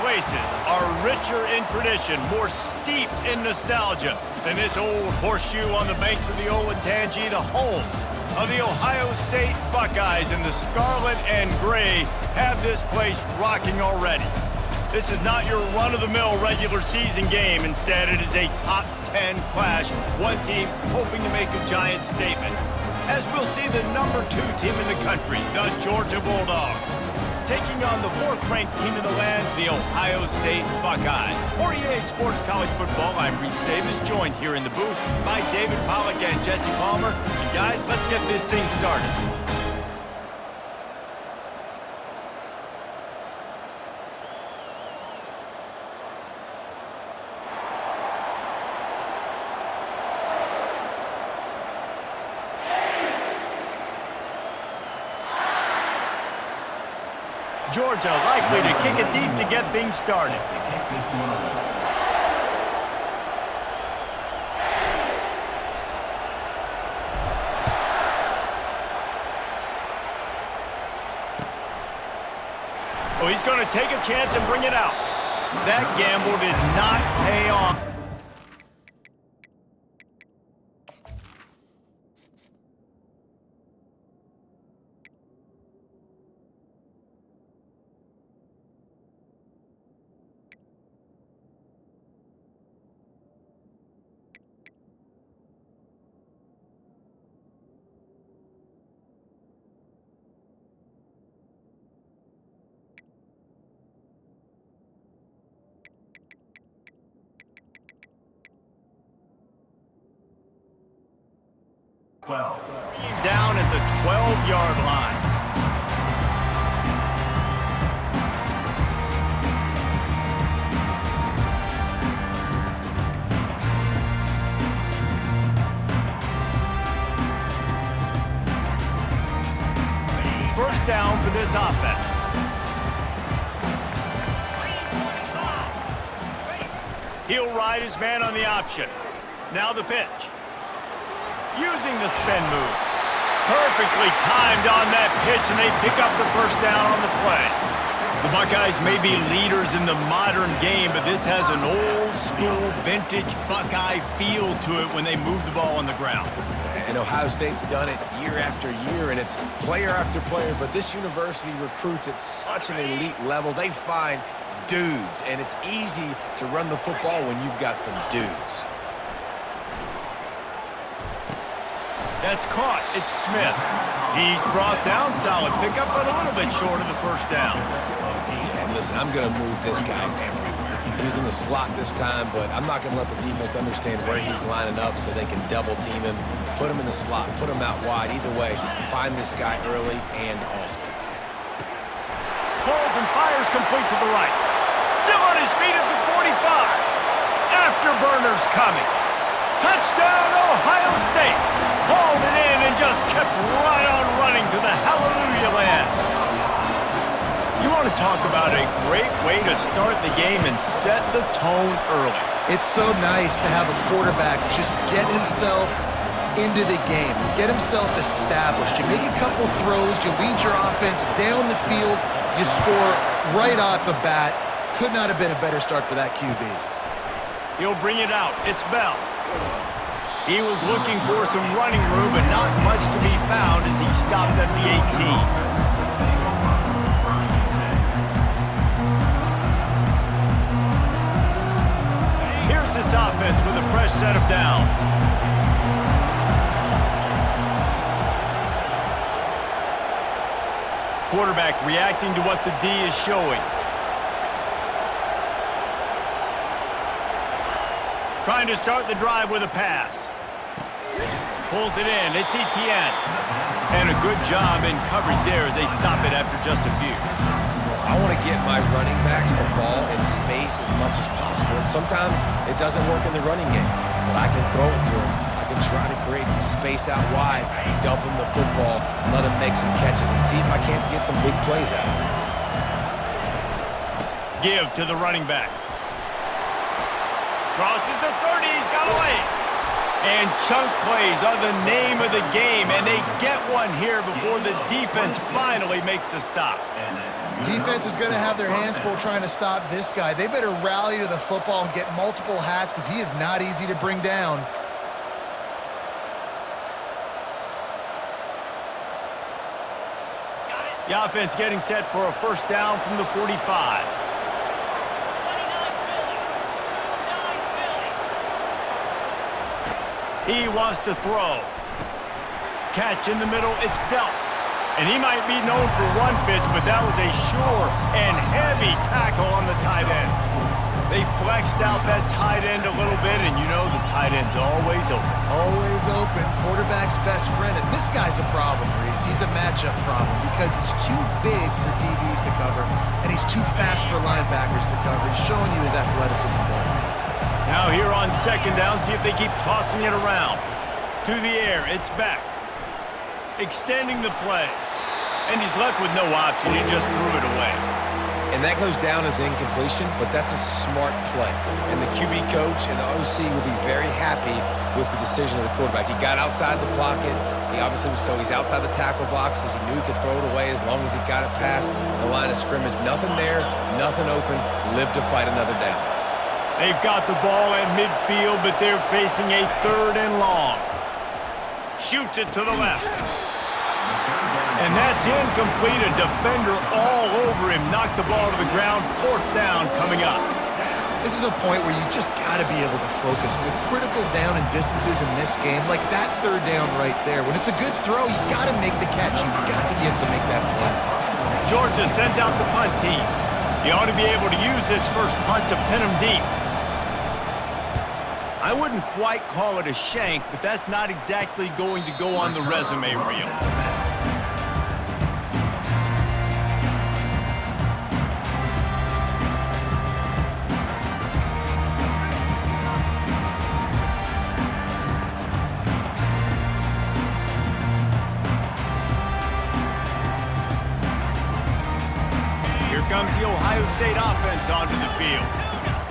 places are richer in tradition, more steeped in nostalgia than this old horseshoe on the banks of the Olentangy, the home of the Ohio State Buckeyes, and the scarlet and gray have this place rocking already. This is not your run-of-the-mill regular season game. Instead, it is a top 10 clash, one team hoping to make a giant statement. As we'll see the number 2 team in the country, the Georgia Bulldogs, taking on the 4th-ranked team in the land, the Ohio State Buckeyes. For EA Sports College Football, I'm Reese Davis, joined here in the booth by David Pollack and Jesse Palmer. And guys, let's get this thing started. Georgia likely to kick it deep to get things started. Oh, he's going to take a chance and bring it out. That gamble did not pay off. Down at the 12-yard line. First down for this offense. He'll ride his man on the option. Now the pitch. Using the spin move. Perfectly timed on that pitch, and they pick up the first down on the play. The Buckeyes may be leaders in the modern game, but this has an old-school, vintage Buckeye feel to it when they move the ball on the ground. And Ohio State's done it year after year, and it's player after player, but this university recruits at such an elite level. They find dudes, and it's easy to run the football when you've got some dudes. That's caught. It's Smith. He's brought down. Solid pickup, but a little bit short of the first down. And listen, I'm going to move this guy everywhere. He's in the slot this time, but I'm not going to let the defense understand where he's lining up so they can double team him, put him in the slot, put him out wide. Either way, find this guy early and often. Pulls and fires complete to the right. Still on his feet at the 45. Afterburners coming. Touchdown, Ohio State. Hauled it in and just kept right on running to the hallelujah land. You want to talk about a great way to start the game and set the tone early. It's so nice to have a quarterback just get himself into the game, get himself established. You make a couple throws, you lead your offense down the field, you score right off the bat. Could not have been a better start for that QB. He'll bring it out. It's Bell. He was looking for some running room, but not much to be found as he stopped at the 18. Here's this offense with a fresh set of downs. Quarterback reacting to what the D is showing. Trying to start the drive with a pass. Pulls it in. It's Etienne. And a good job in coverage there as they stop it after just a few. I want to get my running backs the ball in space as much as possible. And sometimes it doesn't work in the running game. But I can throw it to them. I can try to create some space out wide, dump him the football, let him make some catches, and see if I can't get some big plays out of him. Give to the running back. Crosses the 30, he's got away. And chunk plays are the name of the game, and they get one here before the defense finally makes the stop. Defense is going to have their hands full trying to stop this guy. They better rally to the football and get multiple hats because he is not easy to bring down. The offense getting set for a first down from the 45. He wants to throw. Catch in the middle, it's dealt. And he might be known for one pitch, but that was a sure and heavy tackle on the tight end. They flexed out that tight end a little bit, and you know the tight end's always open. Always open. Quarterback's best friend. And this guy's a problem, Reese. He's a matchup problem because he's too big for DBs to cover, and he's too fast for linebackers to cover. He's showing you his athleticism there. Now here on second down, see if they keep tossing it around. To the air, it's back. Extending the play. And he's left with no option. He just threw it away. And that goes down as incompletion, but that's a smart play. And the QB coach and the OC will be very happy with the decision of the quarterback. He got outside the pocket. He obviously was he's outside the tackle boxes. He knew he could throw it away as long as he got it past the line of scrimmage. Nothing there, nothing open. Live to fight another down. They've got the ball at midfield, but they're facing a third and long. Shoots it to the left. And that's incomplete. A defender all over him. Knocked the ball to the ground. Fourth down coming up. This is a point where you just got to be able to focus. The critical down and distances in this game, like that third down right there. When it's a good throw, you got to make the catch. You've got to be able to make that play. Georgia sends out the punt team. He ought to be able to use this first punt to pin him deep. I wouldn't quite call it a shank, but that's not exactly going to go on the resume reel. Here comes the Ohio State offense onto the field.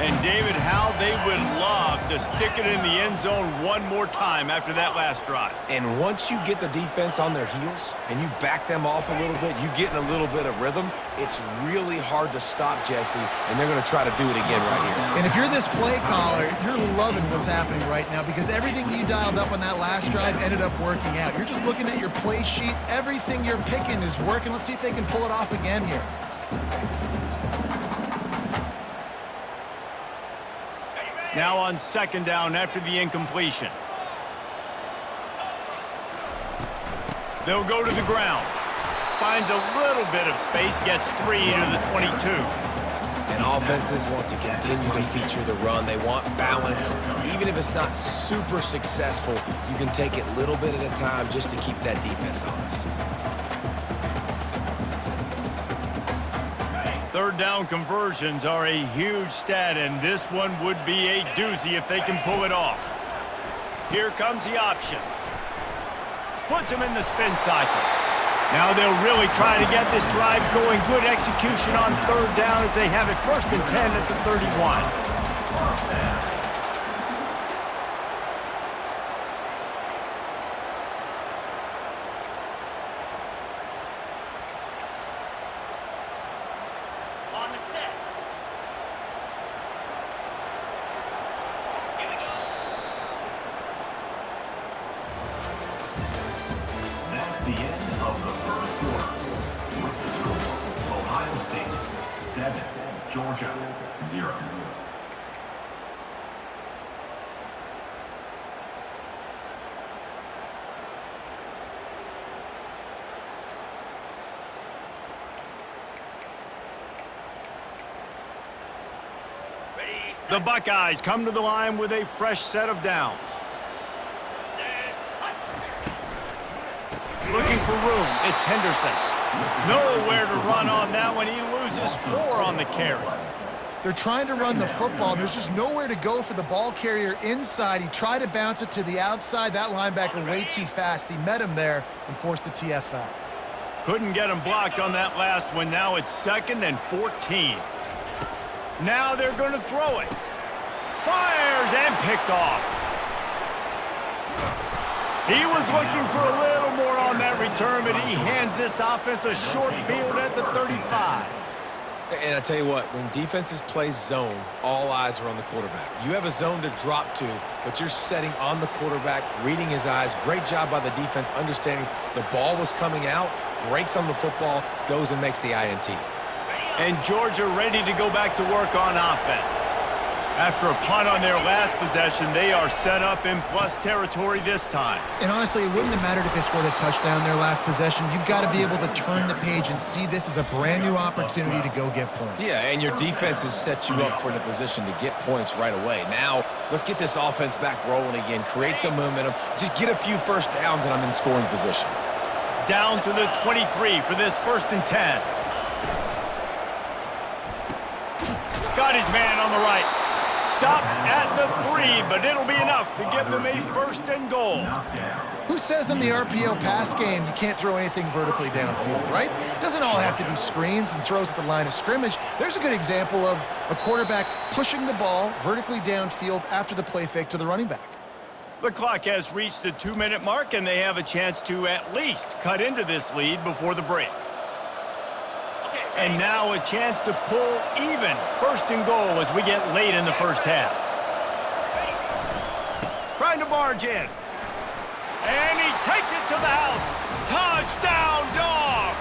And David, how they would love to stick it in the end zone one more time after that last drive. And once you get the defense on their heels and you back them off a little bit, you get in a little bit of rhythm, it's really hard to stop, Jesse, and they're going to try to do it again right here. And if you're this play caller, you're loving what's happening right now because everything you dialed up on that last drive ended up working out. You're just looking at your play sheet. Everything you're picking is working. Let's see if they can pull it off again here. Now on second down after the incompletion. They'll go to the ground. Finds a little bit of space, gets 3 to the 22. And offenses want to continue to feature the run. They want balance. Even if it's not super successful, you can take it little bit at a time just to keep that defense honest. Third down conversions are a huge stat, and this one would be a doozy if they can pull it off. Here comes the option. Puts him in the spin cycle. Now they'll really try to get this drive going. Good execution on third down as they have it first and 10 at the 31. The end of the first quarter. With the score, Ohio State 7, Georgia 0. The Buckeyes come to the line with a fresh set of downs. Looking for room, it's Henderson. Nowhere to run on that one. He loses 4 on the carry. They're trying to run the football. There's just nowhere to go for the ball carrier inside. He tried to bounce it to the outside. That linebacker way too fast. He met him there and forced the TFL. Couldn't get him blocked on that last one. Now it's 2nd and 14. Now they're going to throw it. Fires and picked off. He was looking for a little more on that return, but he hands this offense a short field at the 35. And I tell you what, when defenses play zone, all eyes are on the quarterback. You have a zone to drop to, but you're setting on the quarterback, reading his eyes. Great job by the defense, understanding the ball was coming out, breaks on the football, goes and makes the INT. And Georgia ready to go back to work on offense. After a punt on their last possession, they are set up in plus territory this time. And honestly, it wouldn't have mattered if they scored a touchdown their last possession. You've got to be able to turn the page and see this as a brand new opportunity to go get points. Yeah, and your defense has set you up for the position to get points right away. Now, let's get this offense back rolling again, create some momentum, just get a few first downs, and I'm in scoring position. Down to the 23 for this 1st and 10. Got his man on the right. Stopped at the 3, but it'll be enough to give them a 1st and goal. Who says in the RPO pass game you can't throw anything vertically downfield, right? It doesn't all have to be screens and throws at the line of scrimmage. There's a good example of a quarterback pushing the ball vertically downfield after the play fake to the running back. The clock has reached the 2-minute mark, and they have a chance to at least cut into this lead before the break. And now a chance to pull even 1st and goal as we get late in the first half. Trying to barge in. And he takes it to the house. Touchdown, Dogs!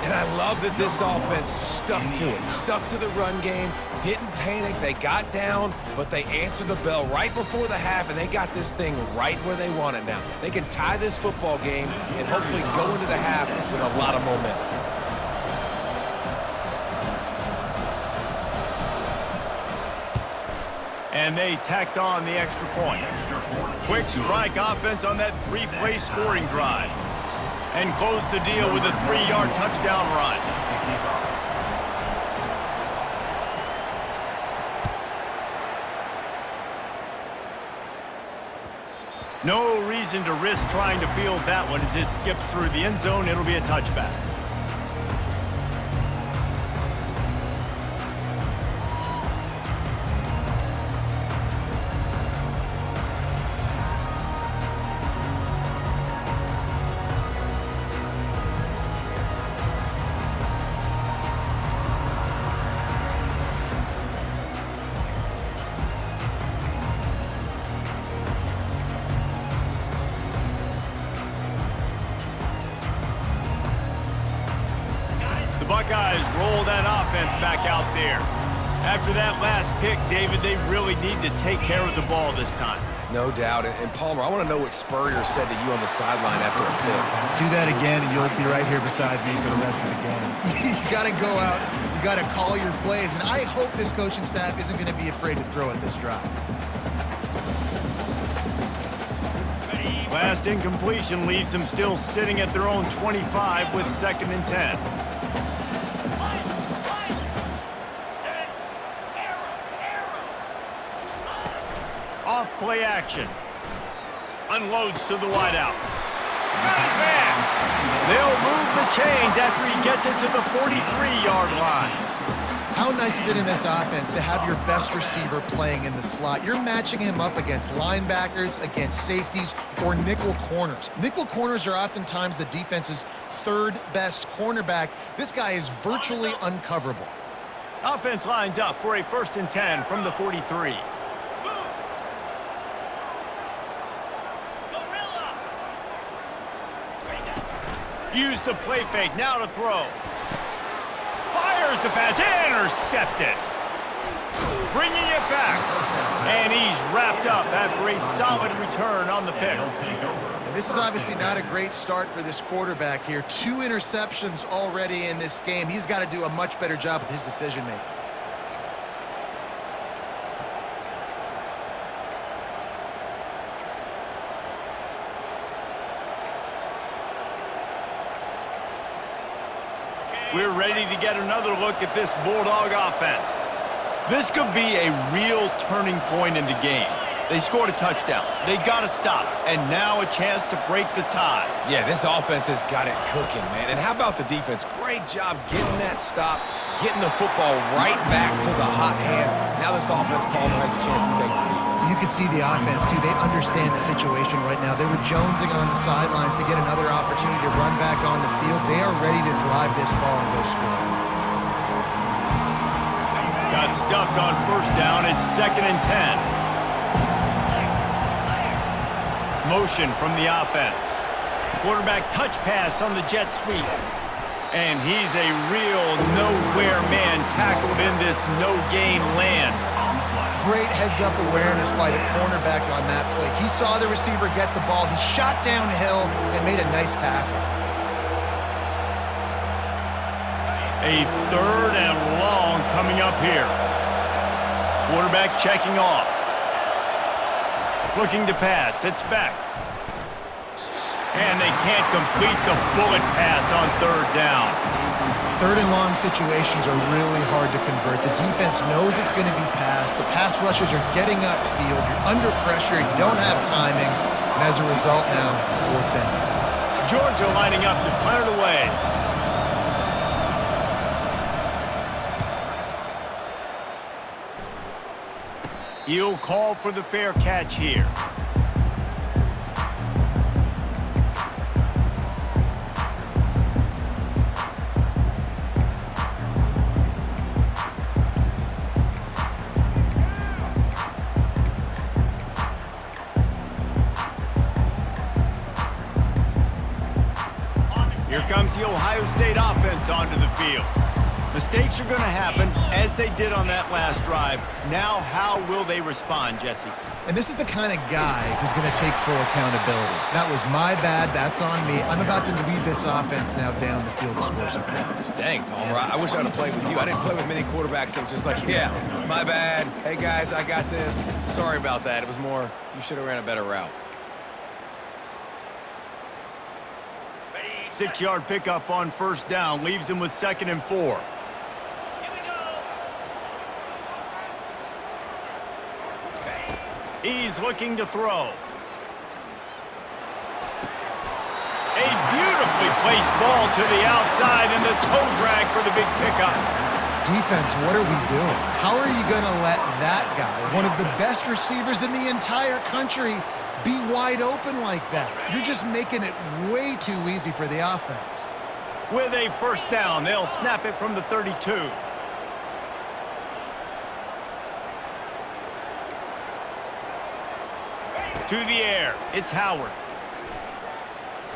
And I love that this offense stuck to it, stuck to the run game, didn't panic. They got down, but they answered the bell right before the half, and they got this thing right where they want it now. They can tie this football game and hopefully go into the half with a lot of momentum. And they tacked on the extra point. Quick strike offense on that 3-play scoring drive. And close the deal with a 3-yard touchdown run. No reason to risk trying to field that one as it skips through the end zone. It'll be a touchback. Buckeyes roll that offense back out there. After that last pick, David, they really need to take care of the ball this time. No doubt. And Palmer, I want to know what Spurrier said to you on the sideline after a pick. Do that again, and you'll be right here beside me for the rest of the game. You got to go out. You got to call your plays, and I hope this coaching staff isn't going to be afraid to throw at this drive. Last incompletion leaves them still sitting at their own 25 with 2nd and 10. Off play action. Unloads to the wideout. Got his man. They'll move the chains after he gets it to the 43-yard line. How nice is it in this offense to have your best receiver playing in the slot? You're matching him up against linebackers, against safeties, or nickel corners. Nickel corners are oftentimes the defense's 3rd best cornerback. This guy is virtually uncoverable. Offense lines up for a 1st and 10 from the 43. Use the play fake, now to throw. Fires the pass, intercepted. Bringing it back. And he's wrapped up after a solid return on the pick. And this is obviously not a great start for this quarterback here. 2 interceptions already in this game. He's got to do a much better job with his decision-making. We're ready to get another look at this Bulldog offense. This could be a real turning point in the game. They scored a touchdown. They got to stop. And now a chance to break the tie. Yeah, this offense has got it cooking, man. And how about the defense? Great job getting that stop, getting the football right back to the hot hand. Now this offense, Palmer, has a chance to take the lead. You can see the offense, too. They understand the situation right now. They were jonesing on the sidelines to get another opportunity to run back on the field. They are ready to drive this ball and go score. Got stuffed on first down. It's 2nd and 10. Motion from the offense. Quarterback touch pass on the jet sweep. And he's a real nowhere man tackled in this no-gain land. Great heads-up awareness by the cornerback on that play. He saw the receiver get the ball. He shot downhill and made a nice tackle. A 3rd and long coming up here. Quarterback checking off. Looking to pass. It's back. And they can't complete the bullet pass on 3rd down. 3rd and long situations are really hard to convert. The defense knows it's going to be passed. The pass rushers are getting upfield. You're under pressure. You don't have timing. And as a result now, 4th down. Georgia lining up to punt it away. He'll call for the fair catch here. Here comes the Ohio State offense onto the field. Mistakes are going to happen, as they did on that last drive. Now, how will they respond, Jesse? And this is the kind of guy who's going to take full accountability. That was my bad. That's on me. I'm about to lead this offense now down the field to score some points. Dang, Palmer, I wish I would have played with you. I didn't play with many quarterbacks that were just like, yeah, my bad. Hey, guys, I got this. Sorry about that. It was more, you should have ran a better route. 6-yard pickup on first down. Leaves him with 2nd and 4. He's looking to throw. A beautifully placed ball to the outside and the toe drag for the big pickup. Defense, what are we doing? How are you going to let that guy, one of the best receivers in the entire country, be wide open like that? You're just making it way too easy for the offense. With a first down, they'll snap it from the 32. To the air, it's Howard.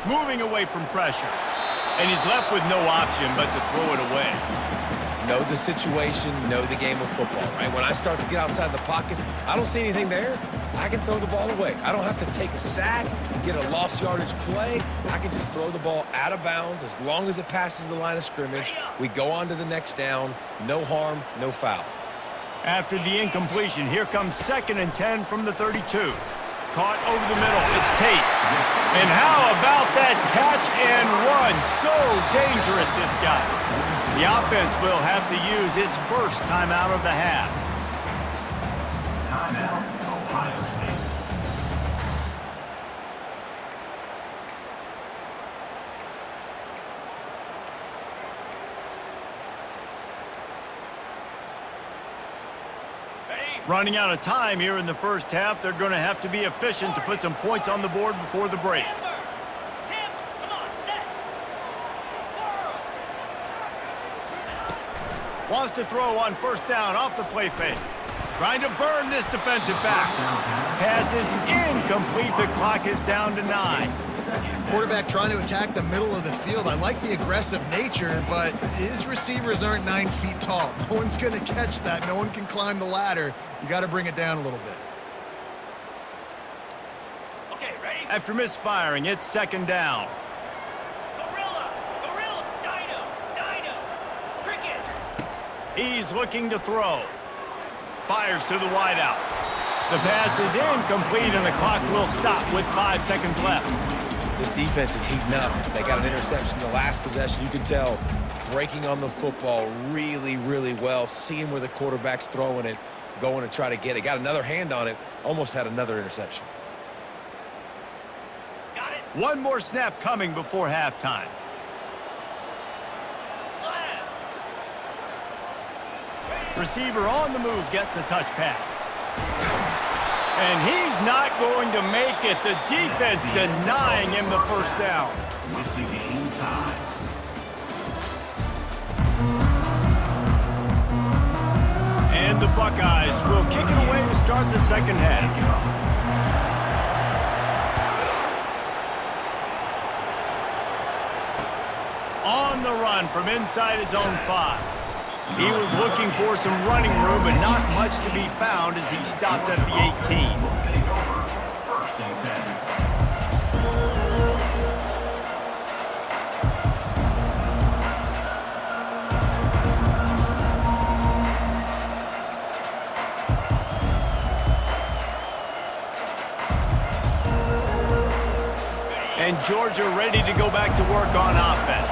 Moving away from pressure. And he's left with no option but to throw it away. Know the situation, know the game of football, right? When I start to get outside the pocket, I don't see anything there. I can throw the ball away. I don't have to take a sack, get a lost yardage play. I can just throw the ball out of bounds as long as it passes the line of scrimmage. We go on to the next down. No harm, no foul. After the incompletion, here comes 2nd and 10 from the 32. Caught over the middle. It's Tate. And how about that catch and run? So dangerous, this guy. The offense will have to use its first timeout of the half. Timeout, Ohio State. Running out of time here in the first half. They're going to have to be efficient to put some points on the board before the break. Wants to throw on first down off the play fake. Trying to burn this defensive back. Pass is incomplete. The clock is down to 9. Quarterback trying to attack the middle of the field. I like the aggressive nature, but his receivers aren't 9 feet tall. No one's going to catch that. No one can climb the ladder. You got to bring it down a little bit. Okay, ready? After misfiring, it's 2nd down. Gorilla, Dino, Cricket. He's looking to throw. Fires to the wideout. The pass is incomplete, and the clock will stop with 5 seconds left. This defense is heating up. They got an interception the last possession. You can tell breaking on the football really, really well, seeing where the quarterback's throwing it, going to try to get it. Got another hand on it, almost had another interception. Got it. One more snap coming before halftime. Slam. Receiver on the move gets the touch pass. And he's not going to make it. The defense denying him the first down. With the game tied. And the Buckeyes will kick it away to start the second half. On the run from inside his own 5. He was looking for some running room, but not much to be found as he stopped at the 18. Will take over. First and 10. And Georgia ready to go back to work on offense.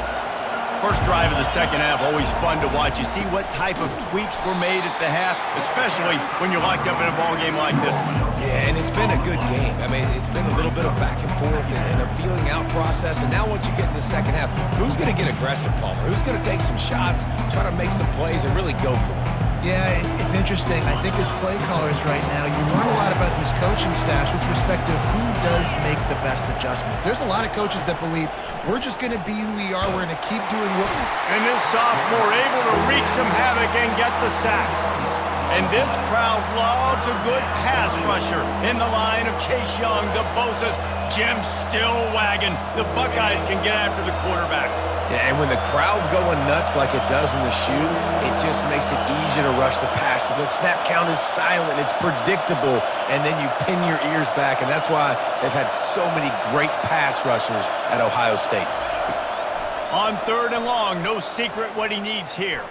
First drive of the second half, always fun to watch. You see what type of tweaks were made at the half, especially when you're locked up in a ball game like this one. Yeah, and it's been a good game. I mean, it's been a little bit of back and forth and a feeling out process. And now once you get in the second half, who's going to get aggressive, Palmer? Who's going to take some shots, try to make some plays, and really go for it? Yeah, it's interesting. I think as play callers right now, you learn a lot about these coaching staffs with respect to who does make the best adjustments. There's a lot of coaches that believe we're just going to be who we are. We're going to keep doing what. And this sophomore able to wreak some havoc and get the sack. And this crowd loves a good pass rusher in the line of Chase Young, the Bosa's, Jim still wagging. The Buckeyes can get after the quarterback. Yeah, and when the crowd's going nuts like it does in the shoe, it just makes it easier to rush the pass. So the snap count is silent, it's predictable, and then you pin your ears back, and that's why they've had so many great pass rushers at Ohio State. On 3rd and long, no secret what he needs here.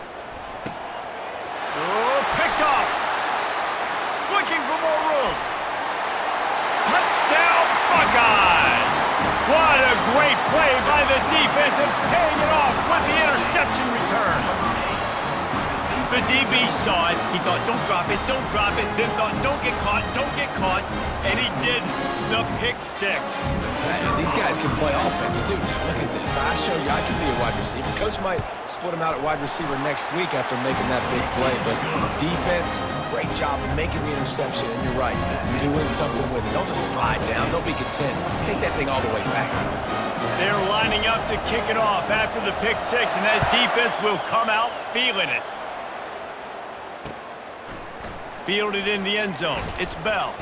Oh, picked off. Looking for more room. Touchdown, Buckeyes! What a great play by the defense and paying it off with the interception return. The DB saw it. He thought, don't drop it, then thought, don't get caught, and he did the pick 6. And these guys can play offense, too. Now, look at this. I show you I can be a wide receiver. Coach might split him out at wide receiver next week after making that big play, but defense, great job making the interception, and you're right, doing something with it. Don't just slide down. Don't be content. Take that thing all the way back. They're lining up to kick it off after the pick 6, and that defense will come out feeling it. Fielded in the end zone. It's Bell.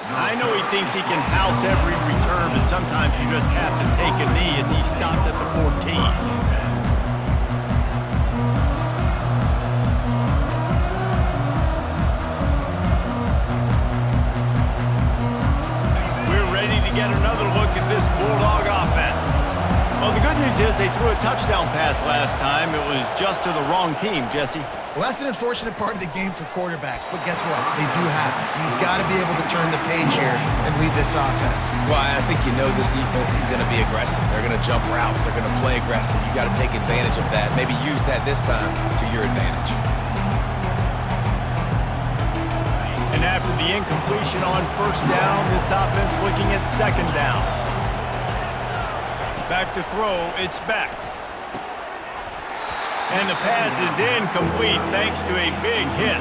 I know he thinks he can house every return, but sometimes you just have to take a knee as he stopped at the 14. We're ready to get another look at this Bulldog offense. Well, the good news is they threw a touchdown pass last time. It was just to the wrong team, Jesse. Well, that's an unfortunate part of the game for quarterbacks, but guess what? They do happen. So you've got to be able to turn the page here and lead this offense. Well, I think you know this defense is going to be aggressive. They're going to jump routes. They're going to play aggressive. You got to take advantage of that. Maybe use that this time to your advantage. And after the incompletion on first down, this offense looking at second down. Back to throw, it's Beck. And the pass is incomplete thanks to a big hit.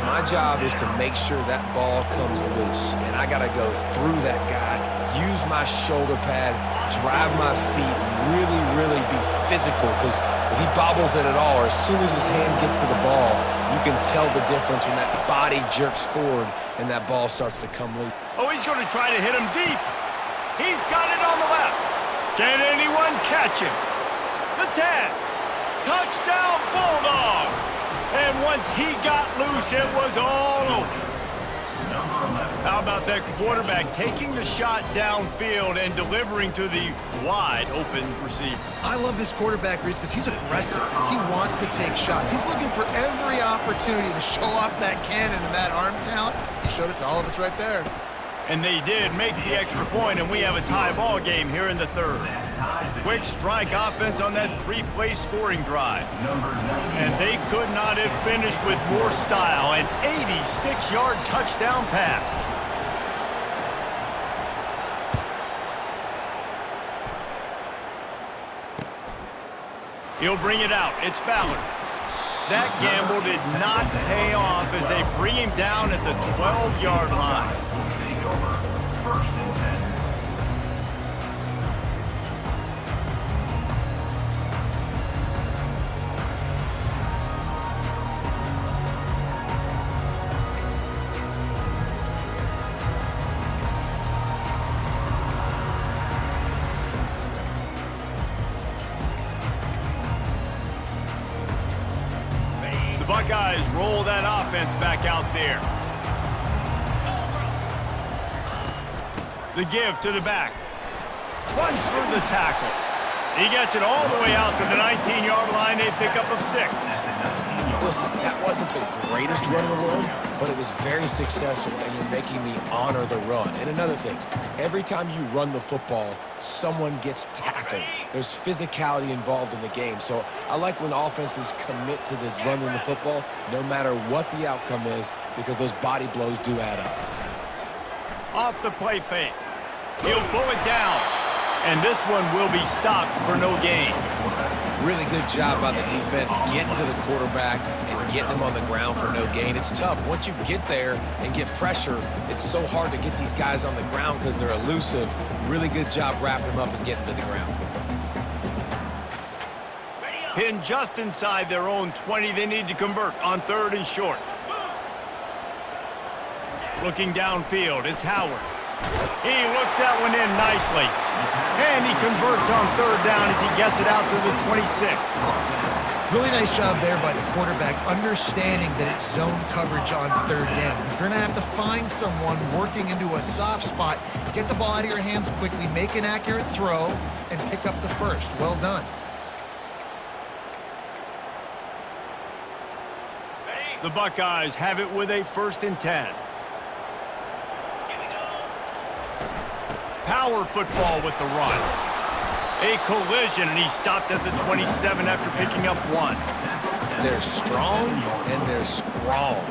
My job is to make sure that ball comes loose, and I got to go through that guy, use my shoulder pad, drive my feet, really be physical, because if he bobbles it at all, or as soon as his hand gets to the ball, you can tell the difference when that body jerks forward and that ball starts to come loose. Oh, he's going to try to hit him deep. He's got it on the left. Can anyone catch him? The 10. Touchdown, Bulldogs! And once he got loose, it was all over. How about that quarterback taking the shot downfield and delivering to the wide-open receiver? I love this quarterback, Reese, because he's aggressive. He wants to take shots. He's looking for every opportunity to show off that cannon and that arm talent. He showed it to all of us right there. And they did make the extra point, and we have a tie ball game here in the third. Quick strike offense on that three-play scoring drive. And they could not have finished with more style. An 86-yard touchdown pass. He'll bring it out. It's Ballard. That gamble did not pay off as they bring him down at the 12-yard line. Will take over. First and 10. The Buckeyes roll that offense back out there. The give to the back. Runs for the tackle. He gets it all the way out to the 19-yard line. They pick up of 6. Listen, that wasn't the greatest run in the world, but it was very successful, and you're making me honor the run. And another thing, every time you run the football, someone gets tackled. There's physicality involved in the game. So I like when offenses commit to the running the football, no matter what the outcome is, because those body blows do add up. Off the play fake. He'll pull it down. And this one will be stopped for no gain. Really good job by the defense getting to the quarterback and getting him on the ground for no gain. It's tough. Once you get there and get pressure, it's so hard to get these guys on the ground because they're elusive. Really good job wrapping them up and getting to the ground. Pinned just inside their own 20. They need to convert on 3rd and short. Looking downfield, it's Howard. He looks that one in nicely. And he converts on 3rd down as he gets it out to the 26. Really nice job there by the quarterback, understanding that it's zone coverage on 3rd down. You're going to have to find someone working into a soft spot, get the ball out of your hands quickly, make an accurate throw, and pick up the first. Well done. The Buckeyes have it with a 1st and 10. Power football with the run. A collision, and he stopped at the 27 after picking up 1. They're strong, and they're strong.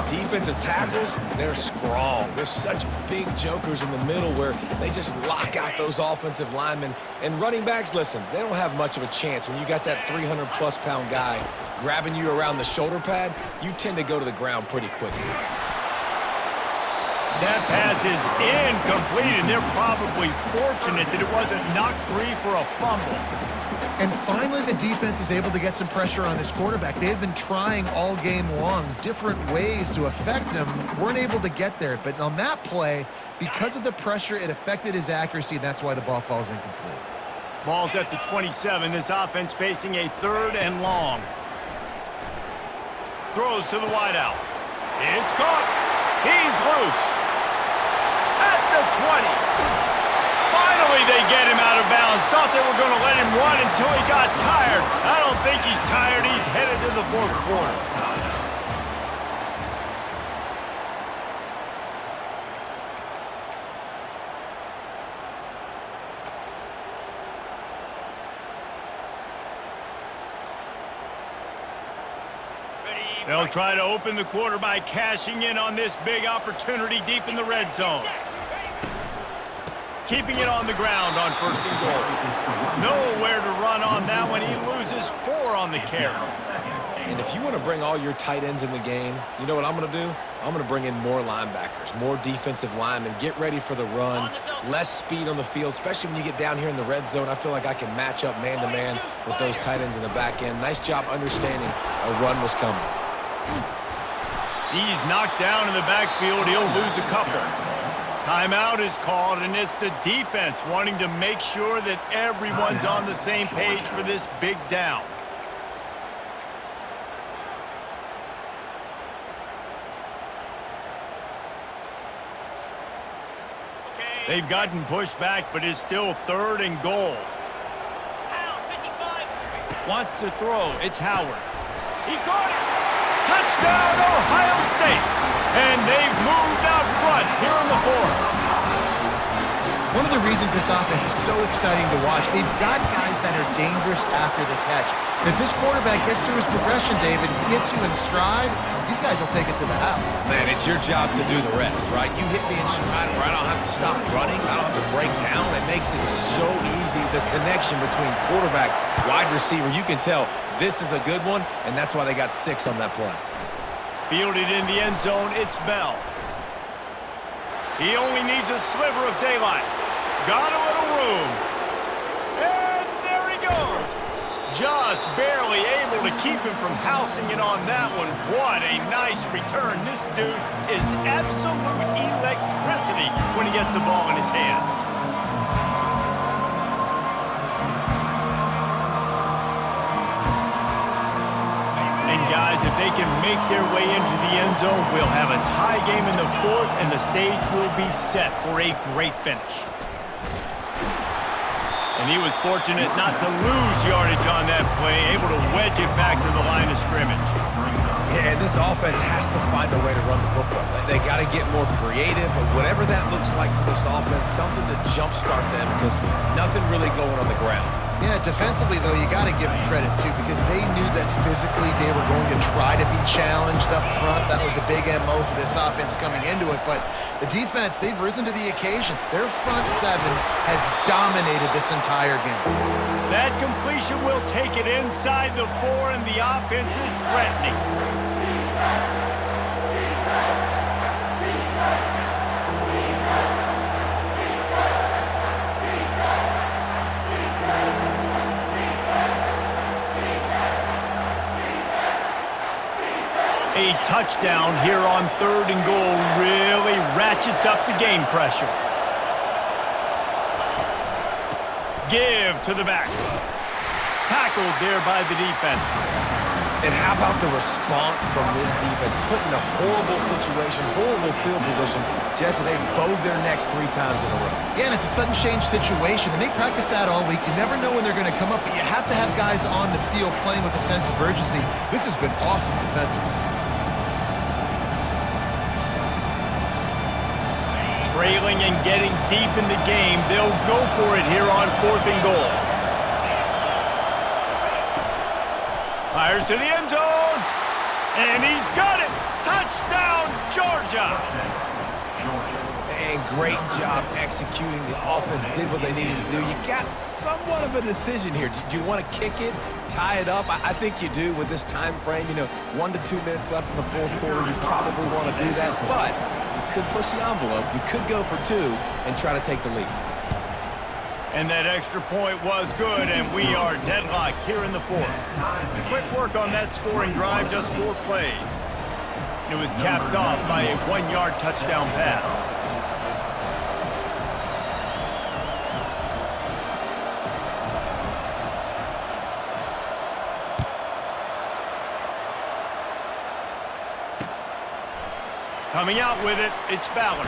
Defensive tackles, they're strong. They're such big jokers in the middle where they just lock out those offensive linemen. And running backs, listen, they don't have much of a chance. When you got that 300-plus pound guy grabbing you around the shoulder pad, you tend to go to the ground pretty quickly. That pass is incomplete, and they're probably fortunate that it wasn't knocked free for a fumble. And finally, the defense is able to get some pressure on this quarterback. They had been trying all game long different ways to affect him, weren't able to get there. But on that play, because of the pressure, it affected his accuracy, and that's why the ball falls incomplete. Ball's at the 27. This offense facing a 3rd and long. Throws to the wideout. It's caught. He's loose. At the 20. Finally, they get him out of bounds. Thought they were going to let him run until he got tired. I don't think he's tired. He's headed to the 4th quarter. They'll try to open the quarter by cashing in on this big opportunity deep in the red zone. Keeping it on the ground on 1st and goal. Nowhere to run on that one. He loses 4 on the carry. And if you want to bring all your tight ends in the game, you know what I'm going to do? I'm going to bring in more linebackers, more defensive linemen, get ready for the run, less speed on the field, especially when you get down here in the red zone. I feel like I can match up man-to-man with those tight ends in the back end. Nice job understanding a run was coming. He's knocked down in the backfield. He'll lose a couple. Timeout is called, and it's the defense wanting to make sure that everyone's on the same page for this big down. They've gotten pushed back, but it's still 3rd and goal. Wants to throw. It's Howard. He caught it. Touchdown, Ohio State. And they've moved out front here in the 4th. One of the reasons this offense is so exciting to watch, they've got guys that are dangerous after the catch. And if this quarterback gets through his progression, David, hits you in stride, these guys will take it to the house. Man, it's your job to do the rest, right? You hit me in stride where I don't have to stop running. I don't have to break down, it makes it so easy. The connection between quarterback, wide receiver, you can tell this is a good one, and that's why they got 6 on that play. Fielded in the end zone, it's Bell. He only needs a sliver of daylight. Got a little room. And there he goes. Just barely able to keep him from housing it on that one. What a nice return. This dude is absolute electricity when he gets the ball in his hands. And guys, if they can make their way into the end zone, we'll have a tie game in the 4th, and the stage will be set for a great finish. And he was fortunate not to lose yardage on that play, able to wedge it back to the line of scrimmage. Yeah, and this offense has to find a way to run the football. They got to get more creative, but whatever that looks like for this offense, something to jumpstart them because nothing really going on the ground. Yeah, defensively, though, you got to give them credit, too, because they knew that physically they were going to try to be challenged up front. That was a big MO for this offense coming into it. But the defense, they've risen to the occasion. Their front 7 has dominated this entire game. That completion will take it inside the 4, and the offense is threatening. A touchdown here on 3rd and goal really ratchets up the game pressure. Give to the back. Tackled there by the defense. And how about the response from this defense? Put in a horrible situation, horrible field position. Jesse, they bowed their necks 3 times in a row. Yeah, and it's a sudden change situation, and they practice that all week. You never know when they're going to come up, but you have to have guys on the field playing with a sense of urgency. This has been awesome defensively. Trailing and getting deep in the game, they'll go for it here on 4th and goal. Fires to the end zone, and he's got it. Touchdown, Georgia. And great job executing. The offense did what they needed to do. You got somewhat of a decision here. Do you want to kick it, tie it up? I think you do with this time frame. 1 to 2 minutes left in the 4th quarter. You probably want to do that, but you could push the envelope. You could go for 2 and try to take the lead. And that extra point was good, and we are deadlocked here in the 4th. Quick work on that scoring drive, just 4 plays. It was capped off by a 1-yard touchdown pass. Coming out with it, it's Ballard.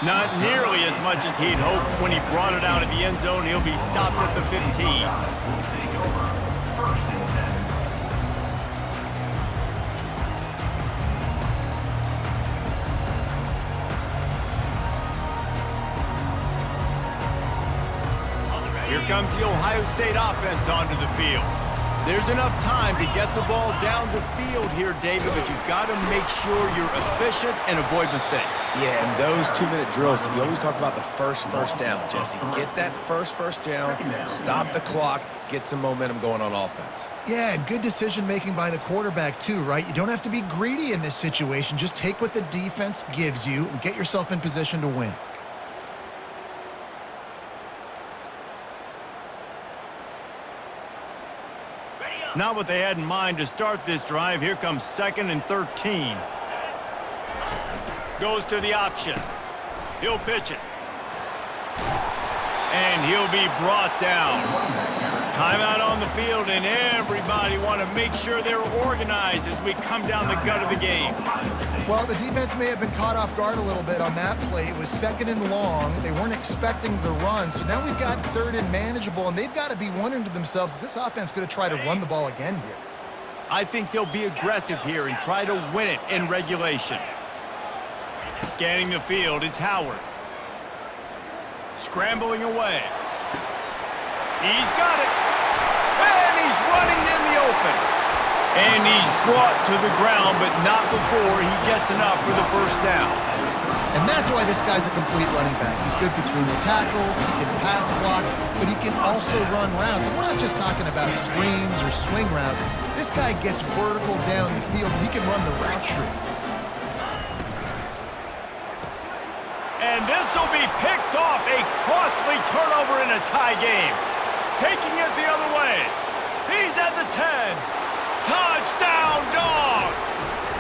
Not nearly as much as he'd hoped when he brought it out of the end zone. He'll be stopped at the 15. Here comes the Ohio State offense onto the field. There's enough time to get the ball down the field here, David, but you've got to make sure you're efficient and avoid mistakes. Yeah, and those 2-minute drills, you always talk about the first down, Jesse. Get that first down, stop the clock, get some momentum going on offense. Yeah, and good decision-making by the quarterback, too, right? You don't have to be greedy in this situation. Just take what the defense gives you and get yourself in position to win. Not what they had in mind to start this drive. Here comes 2nd and 13. Goes to the option. He'll pitch it. And he'll be brought down. Timeout on the field, and everybody want to make sure they're organized as we come down the gut of the game. Well, the defense may have been caught off guard a little bit on that play. It was 2nd and long. They weren't expecting the run. So now we've got 3rd and manageable, and they've got to be wondering to themselves, is this offense going to try to run the ball again here? I think they'll be aggressive here and try to win it in regulation. Scanning the field, it's Howard. Scrambling away. He's got it. And he's running in the open. And he's brought to the ground, but not before he gets enough for the 1st down. And that's why this guy's a complete running back. He's good between the tackles, he can pass block, but he can also run routes. And we're not just talking about screens or swing routes. This guy gets vertical down the field, and he can run the route tree. And this will be picked off, a costly turnover in a tie game. Taking it the other way. He's at the 10. Touchdown, Dogs!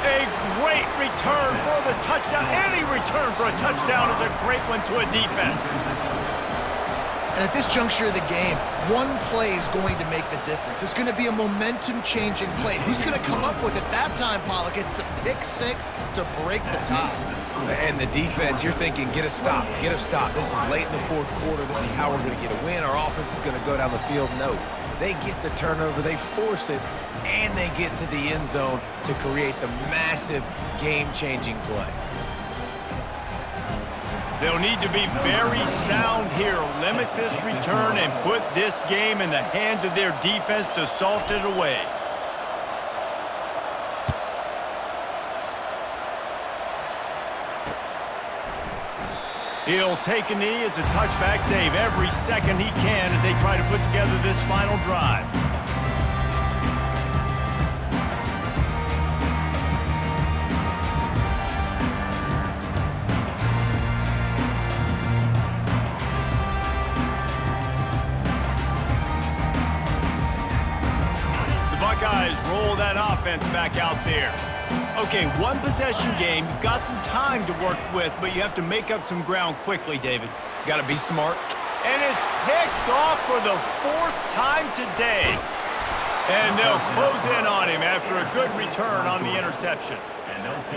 A great return for the touchdown. Any return for a touchdown is a great one to a defense. And at this juncture of the game, one play is going to make the difference. It's going to be a momentum-changing play. Who's going to come up with it that time, Pollock? It's the pick six to break the tie. And the defense, you're thinking, get a stop, get a stop. This is late in the fourth quarter. This is how we're going to get a win. Our offense is going to go down the field. No, they get the turnover, they force it, and they get to the end zone to create the massive game-changing play. They'll need to be very sound here. Limit this return and put this game in the hands of their defense to salt it away. He'll take a knee. It's a touchback save every second he can as they try to put together this final drive. The Buckeyes roll that offense back out there. Okay, one possession game. You've got some time to work with, but you have to make up some ground quickly, David. Got to be smart. And it's picked off for the fourth time today. And they'll close in on him after a good return on the interception.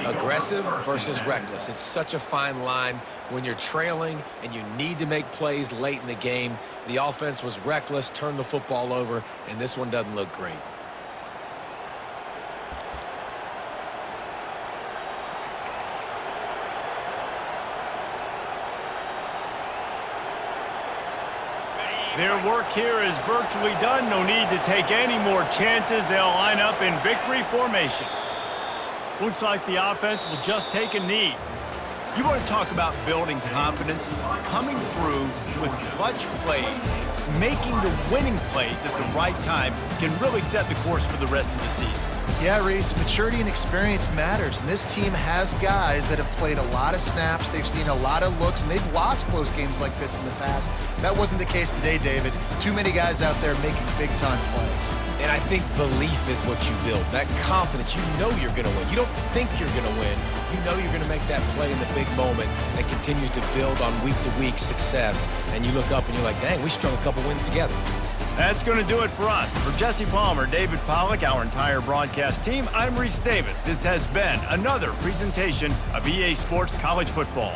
Aggressive versus reckless. It's such a fine line when you're trailing and you need to make plays late in the game. The offense was reckless, turned the football over, and this one doesn't look great. Their work here is virtually done. No need to take any more chances. They'll line up in victory formation. Looks like the offense will just take a knee. You want to talk about building confidence? Coming through with clutch plays, making the winning plays at the right time can really set the course for the rest of the season. Yeah, Reese, maturity and experience matters, and this team has guys that have played a lot of snaps, they've seen a lot of looks, and they've lost close games like this in the past. That wasn't the case today, David. Too many guys out there making big-time plays. And I think belief is what you build. That confidence, you know you're going to win. You don't think you're going to win. You know you're going to make that play in the big moment that continues to build on week-to-week success. And you look up and you're like, dang, we strung a couple wins together. That's going to do it for us. For Jesse Palmer, David Pollock, our entire broadcast team, I'm Reese Davis. This has been another presentation of EA Sports College Football.